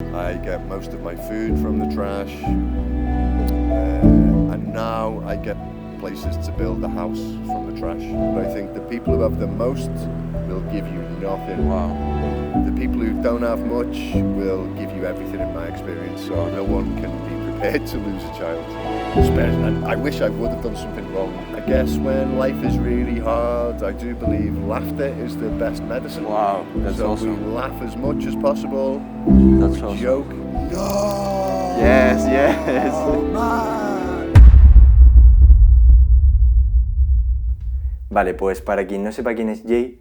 I get most of my food from the trash, and now I get places to build a house from the trash. But I think the people who have the most will give you nothing. Wow. The people who don't have much will give you everything in my experience, so no one can be prepared to lose a child. And I wish I would have done something wrong. I guess when life is really hard, I do believe laughter is the best medicine. Wow, that's so awesome. we laugh as much as possible. That's awesome. Joke. No! Yes, yes. Oh, man. Vale, pues para quien no sepa quién es Jay,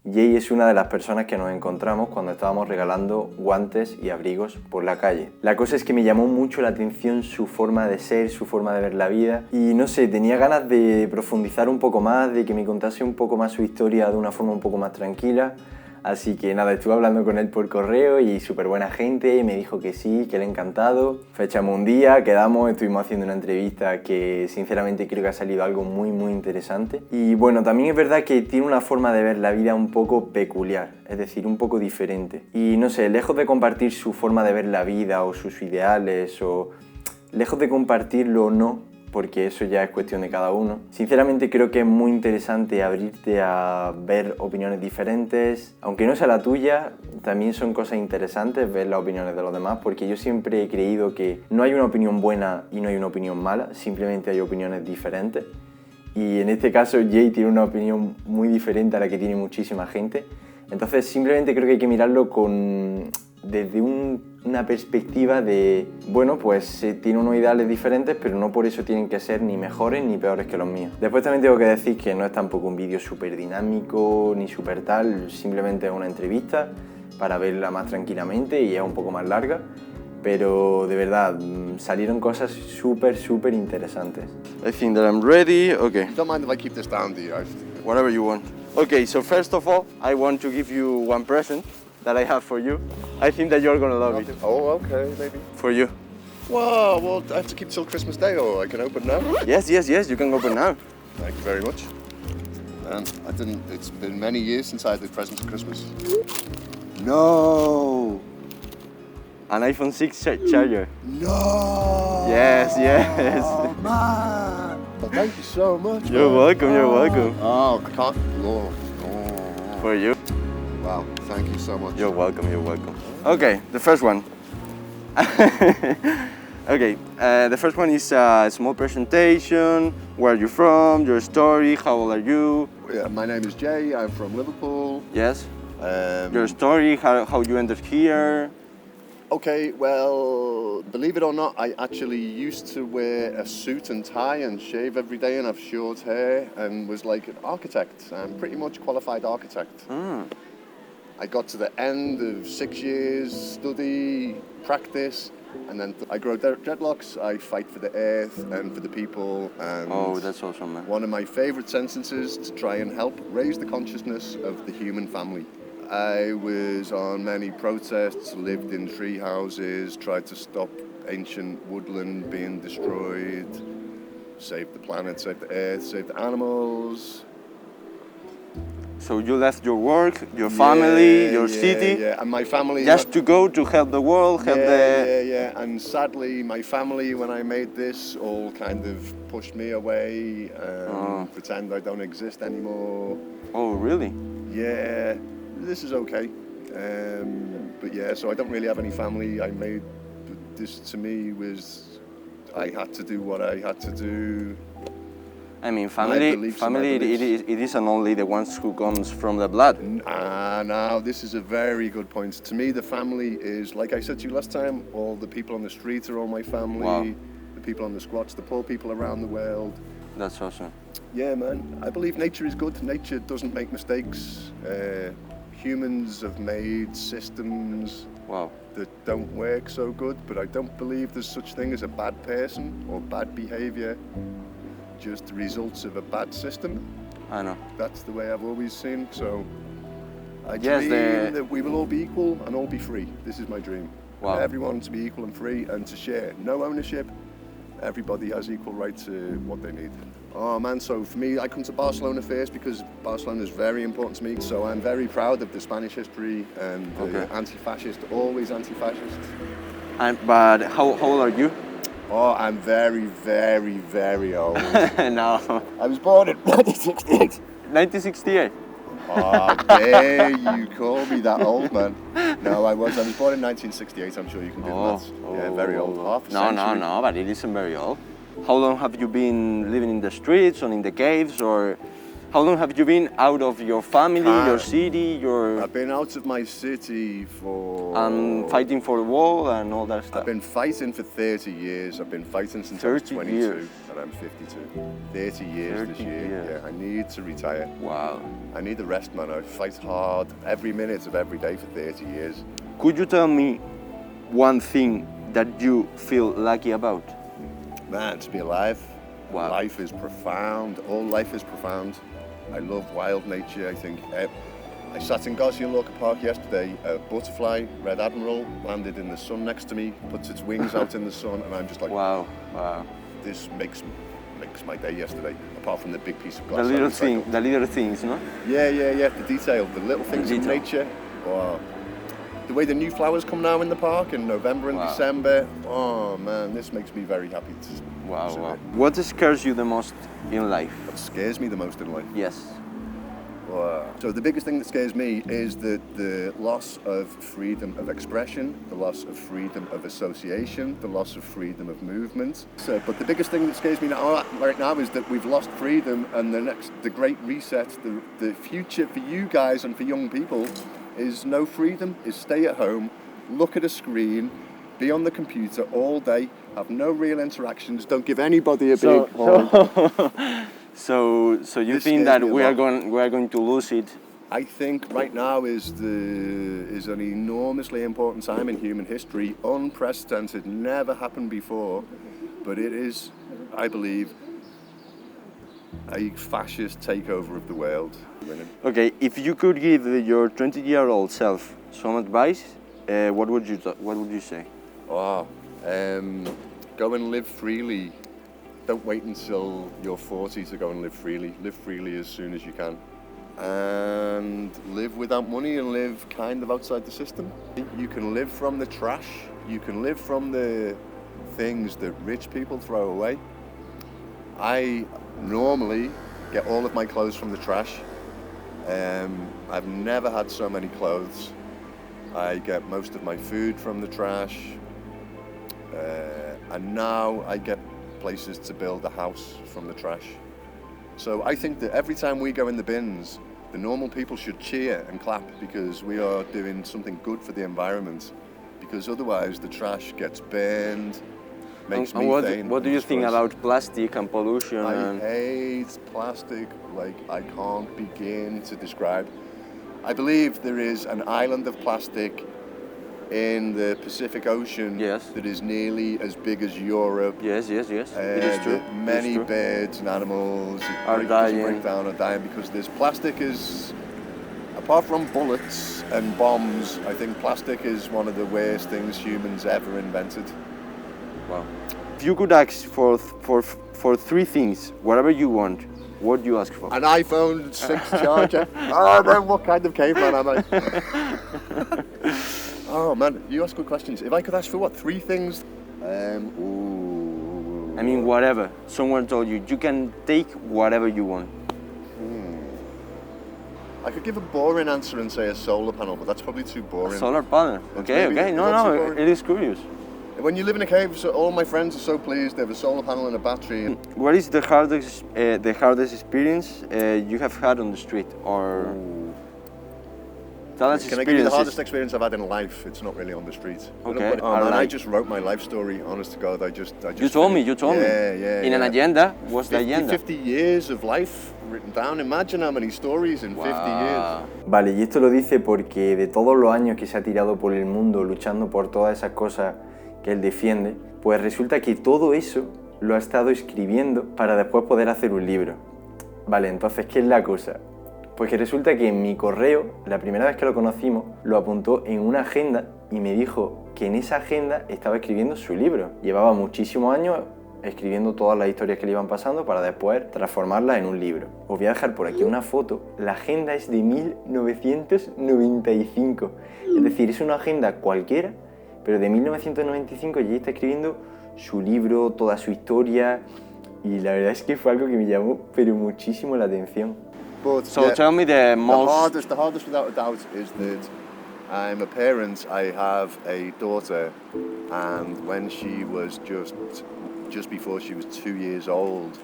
Jay es una de las personas que nos encontramos cuando estábamos regalando guantes y abrigos por la calle. La cosa es que me llamó mucho la atención su forma de ser, su forma de ver la vida y no sé, tenía ganas de profundizar un poco más, de que me contase un poco más su historia de una forma un poco más tranquila. Así que nada, estuve hablando con él por correo y súper buena gente, me dijo que sí, que le ha encantado. Fechamos un día, quedamos, estuvimos haciendo una entrevista que sinceramente creo que ha salido algo muy interesante. Y bueno, también es verdad que tiene una forma de ver la vida un poco peculiar, es decir, un poco diferente. Y no sé, lejos de compartir su forma de ver la vida o sus ideales o lejos de compartirlo o no, porque eso ya es cuestión de cada uno. Sinceramente creo que es muy interesante abrirte a ver opiniones diferentes. Aunque no sea la tuya, también son cosas interesantes ver las opiniones de los demás, porque yo siempre he creído que no hay una opinión buena y no hay una opinión mala, simplemente hay opiniones diferentes. Y en este caso Jay tiene una opinión muy diferente a la que tiene muchísima gente. Entonces simplemente creo que hay que mirarlo desde una perspectiva de, bueno, pues tiene unos ideales diferentes, pero no por eso tienen que ser ni mejores ni peores que los míos. Después también tengo que decir que no es tampoco un vídeo súper dinámico ni súper tal, simplemente es una entrevista para verla más tranquilamente y es un poco más larga, pero de verdad salieron cosas súper interesantes. I think that I'm ready. Okay. Don't mind if I keep this down, do you? Whatever you want. Okay, so first of all, I want to give you one present that I have for you. I think that you're gonna love it. Oh, okay, maybe. For you. Whoa, well, I have to keep till Christmas Day, or I can open now. Yes, you can open now. Thank you very much. It's been many years since I had the present for Christmas. No! An iPhone 6 charger. No! Yes. Oh, man! Well, thank you so much. You're welcome. Oh, I can't. Oh. For you. Wow, thank you so much. You're welcome. Okay, the first one. Okay, the first one is a small presentation. Where are you from? Your story. How old are you? Yeah, my name is Jay. I'm from Liverpool. Yes. Your story. How you entered here. Okay, well, believe it or not, I actually used to wear a suit and tie and shave every day and have short hair and was like an architect. I'm pretty much qualified architect. I got to the end of 6 years, study, practice, and then I grow dreadlocks. I fight for the earth and for the people. And oh, that's awesome, man. One of my favorite sentences to try and help raise the consciousness of the human family. I was on many protests, lived in tree houses, tried to stop ancient woodland being destroyed, save the planet, save the earth, save the animals. So you left your work, your family, your city, and my family just to go to help the world, help Yeah, and sadly my family, when I made this, all kind of pushed me away and pretend I don't exist anymore. Oh, really? Yeah, this is okay. But yeah, so I don't really have any family. I made this, to me, was I had to do what I had to do. I mean, family, it isn't only the ones who comes from the blood. No, this is a very good point. To me, the family is, like I said to you last time, all the people on the street are all my family. Wow. The people on the squats, the poor people around the world. That's awesome. Yeah, man. I believe nature is good. Nature doesn't make mistakes. Humans have made systems that don't work so good, but I don't believe there's such thing as a bad person or bad behavior. Just the results of a bad system. I know. That's the way I've always seen. So I dream that we will all be equal and all be free. This is my dream. Wow. Everyone to be equal and free and to share. No ownership, everybody has equal right to what they need. Oh man, so for me, I come to Barcelona first because Barcelona is very important to me. So I'm very proud of the Spanish history and anti-fascist, always anti-fascist. But how old are you? Oh, I'm very, very, very old. No. I was born in 1968. 1968? Oh, dare you call me that old, man. No, I was born in 1968, I'm sure you can do that. Yeah, very old, half a century. No, but it isn't very old. How long have you been living in the streets or in the caves, or how long have you been out of your family, your city, your... I've been out of my city for... fighting for the wall and all that stuff. I've been fighting for 30 years. I've been fighting since I was 22 years. and I'm 52. 30 years this year. Years. Yeah, I need to retire. Wow. I need the rest, man. I fight hard every minute of every day for 30 years. Could you tell me one thing that you feel lucky about? Man, to be alive. Wow. Life is profound. All life is profound. I love wild nature, I think. I sat in Garcia-Lorca Park yesterday. A butterfly, red admiral, landed in the sun next to me, puts its wings out in the sun, and I'm just like, wow. This makes my day yesterday, apart from the big piece of glass. The little things, no? Yeah, the detail, the little things in nature. Wow. The way the new flowers come now in the park in November and December. Oh man, this makes me very happy. Wow. What scares you the most in life? What scares me the most in life? Yes. So the biggest thing that scares me is the loss of freedom of expression, the loss of freedom of association, the loss of freedom of movement. But the biggest thing that scares me right now is that we've lost freedom, and the great reset, the future for you guys and for young people is no freedom, is stay at home, look at a screen, be on the computer all day, have no real interactions, don't give anybody a big hug. So you think that we are going to lose it? I think right now is an enormously important time in human history, unprecedented, never happened before, but it is, I believe, a fascist takeover of the world. Okay, if you could give your 20-year-old self some advice, what would you say? Go and live freely. Don't wait until you're 40 to go and live freely. Live freely as soon as you can. And live without money and live kind of outside the system. You can live from the trash. You can live from the things that rich people throw away. I normally get all of my clothes from the trash. I've never had so many clothes. I get most of my food from the trash. And now I get places to build a house from the trash. So I think that every time we go in the bins, the normal people should cheer and clap because we are doing something good for the environment, because otherwise the trash gets burned, makes methane. What do you think about plastic and pollution? I hate plastic like I can't begin to describe. I believe there is an island of plastic in the Pacific Ocean that is nearly as big as Europe. Yes. It is true. Many birds and animals are dying. Break down or dying because this plastic is, apart from bullets and bombs, I think plastic is one of the worst things humans ever invented. Wow. If you could ask for 3 things, whatever you want, what do you ask for? An iPhone 6 charger. Oh man, what kind of caveman am I? Oh man, you ask good questions. If I could ask for 3 things? I mean, whatever. Someone told you can take whatever you want. I could give a boring answer and say a solar panel, but that's probably too boring. A solar panel? Okay. No, it is curious. When you live in a cave, so all my friends are so pleased they have a solar panel and a battery. What is the hardest experience you have had on the street, or? Can I give you the hardest experience I've had in life? It's not really on the street. Okay. I just wrote my life story, honest to God. I just You told me. Yeah. In an agenda? What's the agenda? 50 years of life written down. Imagine how many stories in 50 years. Vale, y esto lo dice porque de todos los años que se ha tirado por el mundo luchando por todas esas cosas que él defiende, pues resulta que todo eso lo ha estado escribiendo para después poder hacer un libro. Vale, entonces, ¿qué es la cosa? Pues que resulta que en mi correo, la primera vez que lo conocimos, lo apuntó en una agenda y me dijo que en esa agenda estaba escribiendo su libro. Llevaba muchísimos años escribiendo todas las historias que le iban pasando para después transformarlas en un libro. Os voy a dejar por aquí una foto. La agenda es de 1995. Es decir, es una agenda cualquiera, pero de 1995 Jay está escribiendo su libro, toda su historia, y la verdad es que fue algo que me llamó pero muchísimo la atención. But So tell me the most... the hardest without a doubt is that I'm a parent. I have a daughter, and when she was just before she was 2 years old,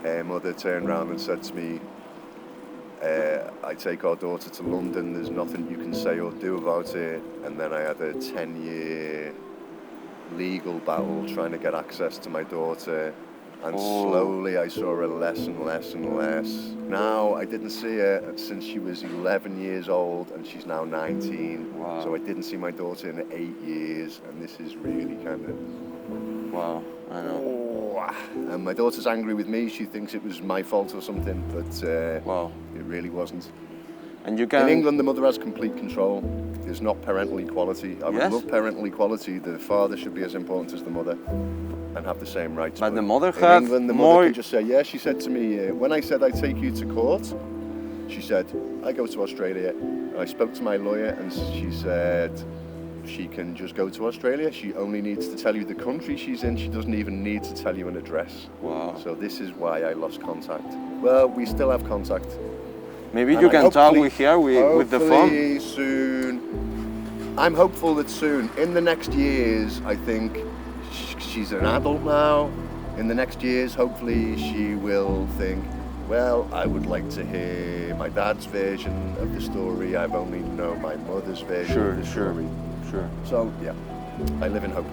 her mother turned around and said to me, I take our daughter to London, there's nothing you can say or do about it. And then I had a 10-year legal battle trying to get access to my daughter. And slowly I saw her less and less and less. Now, I didn't see her since she was 11 years old, and she's now 19. Wow. So I didn't see my daughter in 8 years, and this is really kind of... Wow, I know. And my daughter's angry with me. She thinks it was my fault or something, but Wow. it really wasn't. And you can... In England, the mother has complete control. There's not parental equality. I would Yes. love parental equality. The father should be as important as the mother and have the same rights. But the mother in have England, the more... mother can just say, yeah, she said to me, when I said I'd take you to court, she said, I go to Australia. And I spoke to my lawyer and she said, she can just go to Australia. She only needs to tell you the country she's in. She doesn't even need to tell you an address. Wow. So this is why I lost contact. Well, we still have contact. Maybe And you I can talk hopefully- with her with the phone. Hopefully soon. I'm hopeful that soon, in the next years, I think she's an adult now. In the next years, hopefully she will think, well, I would like to hear my dad's version of the story. I've only known my mother's version of the story. Sure. So, yeah, I live in hope.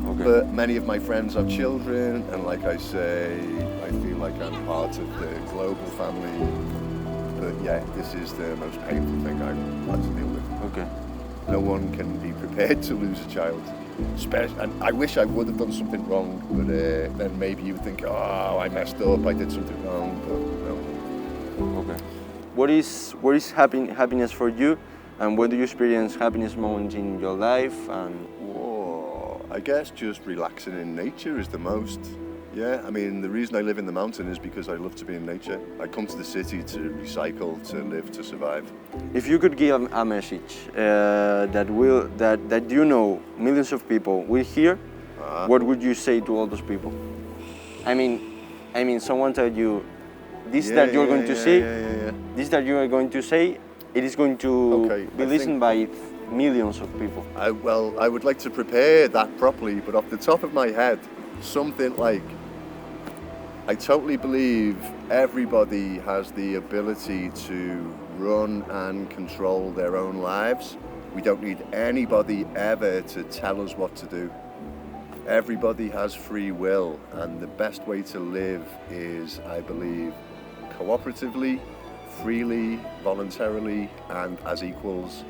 Okay. But many of my friends have children, and like I say, I feel like I'm part of the global family. But yeah, this is the most painful thing I've had to deal with. Okay. No one can be prepared to lose a child. And I wish I would have done something wrong, but then maybe you would think, oh, I messed up, I did something wrong, but no. Okay. What is happiness for you, and when do you experience happiness moments in your life? And Whoa, I guess just relaxing in nature is the most. Yeah, I mean, the reason I live in the mountain is because I love to be in nature. I come to the city to recycle, to live, to survive. if you could give a message that you know millions of people will hear, what would you say to all those people? I mean, someone tell you this that you're going to say, this that you are going to say, it is going to Okay, be I listened by millions of people. I would like to prepare that properly, but off the top of my head, something like, I totally believe everybody has the ability to run and control their own lives. We don't need anybody ever to tell us what to do. Everybody has free will, and the best way to live is, I believe, cooperatively, freely, voluntarily, and as equals.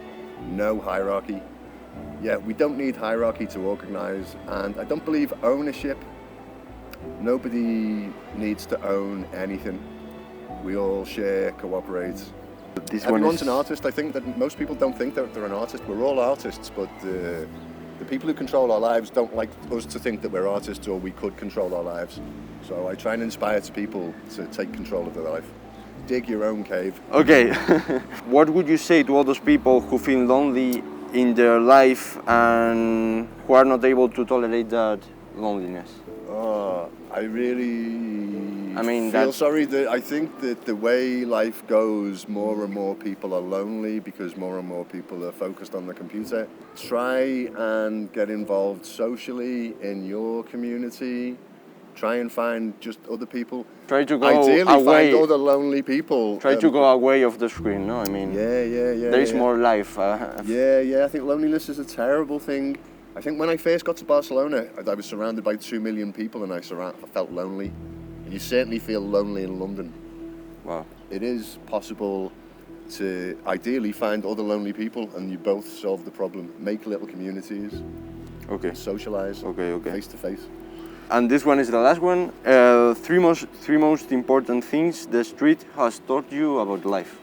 No hierarchy. Yeah, we don't need hierarchy to organize, and I don't believe ownership. Nobody needs to own anything. We all share, cooperate. Everyone's an artist. I think that most people don't think that they're an artist. We're all artists, but the people who control our lives don't like us to think that we're artists or we could control our lives. So I try and inspire people to take control of their life. Dig your own cave. Okay. What would you say to all those people who feel lonely in their life and who are not able to tolerate that loneliness? I really that- feel sorry that I think that the way life goes, more and more people are lonely because more and more people are focused on the computer. Try and get involved socially in your community. Try and find just other people. Try to go Ideally, away. find other lonely people. Try to go away of the screen, no? I mean, Yeah. there is more life. Yeah. I think loneliness is a terrible thing. I think when I first got to Barcelona, I was surrounded by 2 million people and I felt lonely. And you certainly feel lonely in London. Wow. It is possible to ideally find other lonely people and you both solve the problem. Make little communities, Okay. socialize, Okay. face to face. And this one is the last one. Three most important things the street has taught you about life.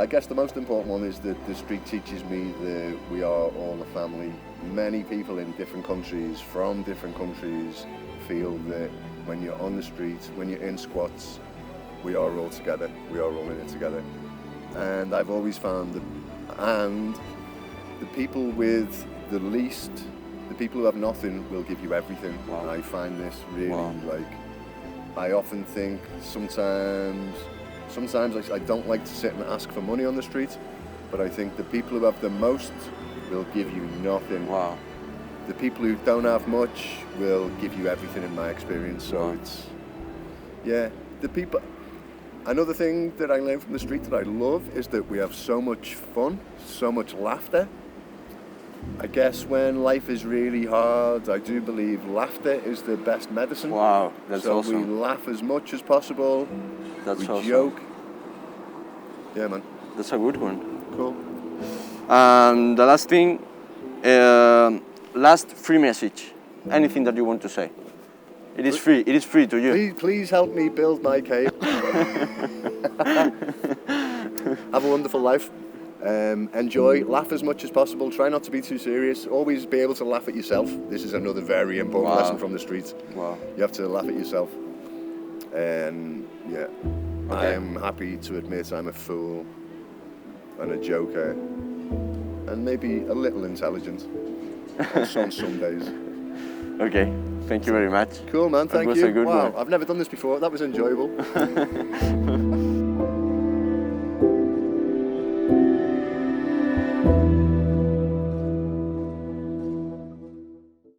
I guess the most important one is that the street teaches me that we are all a family. Many people in different countries, from different countries, feel that when you're on the street, when you're in squats, we are all together. We are all in it together. And I've always found that, and the people with the least, the people who have nothing will give you everything. Wow. I find this really Wow. like, I often think sometimes I don't like to sit and ask for money on the street, but I think the people who have the most will give you nothing. Wow. The people who don't have much will give you everything in my experience. So Wow. it's, yeah, the people. Another thing that I learned from the street that I love is that we have so much fun, so much laughter. I guess when life is really hard, I do believe laughter is the best medicine. Wow, that's so awesome. we laugh as much as possible. That's we awesome. joke. Yeah, man. That's a good one. Cool. And the last thing, last free message. Anything that you want to say. It is free. It is free to you. Please help me build my cave. Have a wonderful life. Enjoy, laugh as much as possible. Try not to be too serious. Always be able to laugh at yourself. This is another very important Wow. lesson from the streets. Wow. You have to laugh at yourself. And yeah, I Okay. am happy to admit I'm a fool and a joker and maybe a little intelligent on some days. Okay. Thank you very much. Cool, man. That Thank was you. a good Wow, one. I've never done this before. That was enjoyable.